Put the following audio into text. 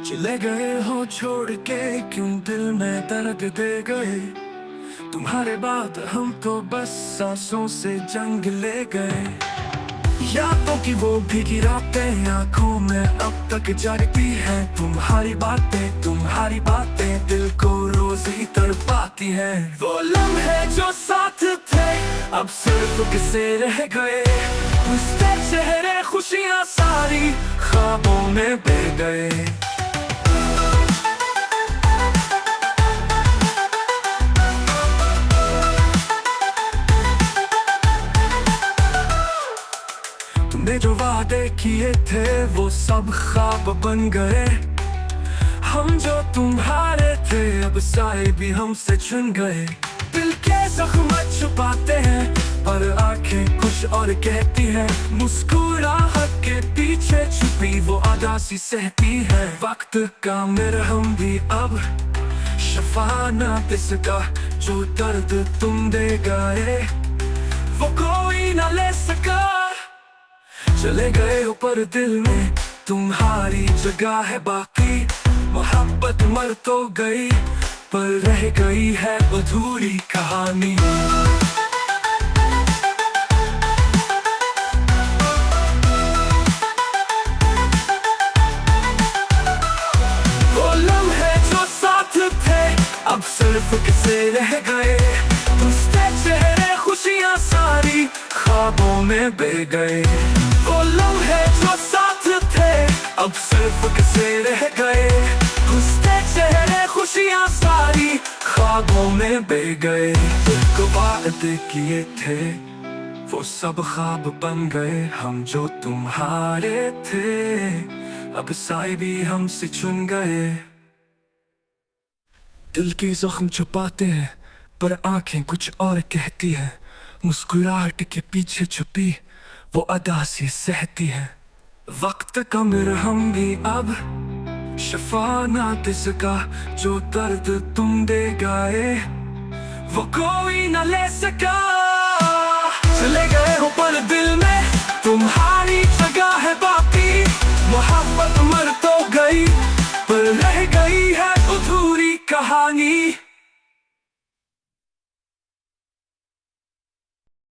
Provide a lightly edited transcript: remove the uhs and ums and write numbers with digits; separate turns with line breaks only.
चले गए हो छोड़ के, क्यों दिल में दर्द दे गए। तुम्हारे बाद हम तो बस सांसों से जंग ले गए। यादों की वो भीगी रातें आंखों में अब तक जागती हैं। तुम्हारी बातें दिल को रोज ही तड़पाती हैं। वो लम्हे जो साथ थे अब सिर्फ किसे रह गए। उसके चेहरे खुशियां सारी ख्वाबों में बह गए। तुमने जो वादे किए थे वो सब ख्वाब बन गए। हम जो तुम्हारे थे अब साए भी हमसे चुन गए। दिल के जख्म छुपाते हैं पर आंखें कुछ और कहती हैं। मुस्कुराहट के पीछे छुपी वो अदासी सहती है। वक्त का मरहम भी अब शफा ना दे सका। जो दर्द तुम दे गए वो कोई ना ले सका। चले गए हो पर दिल में तुम्हारी जगह है बाकी। मोहब्बत मर तो गई पर रह गई है अधूरी कहानी। वो लम्हे जो साथ थे अब सिर्फ किसे रह गए। उसके चेहरे खुशियां सारी ख्वाबों में बह गए। वो लम्हे जो साथ थे अब सिर्फ किसे रह गए। उसके चेहरे खुशियां सारी ख्वाबों में बह गए। जो वादे किए थे वो सब ख्वाब बन गए। हम जो तुम्हारे थे अब साए भी हमसे चुन गए। दिल की जख्म छुपाते हैं पर आंखें कुछ और कहती हैं। मुस्कुराहट के पीछे छुपी वो अदासी सहती है। वक्त का मरहम भी अब शफा ना दे सका। जो दर्द तुम दे गए वो कोई ना ले सका। चले गए हो पर दिल में तुम्हारी जगह है।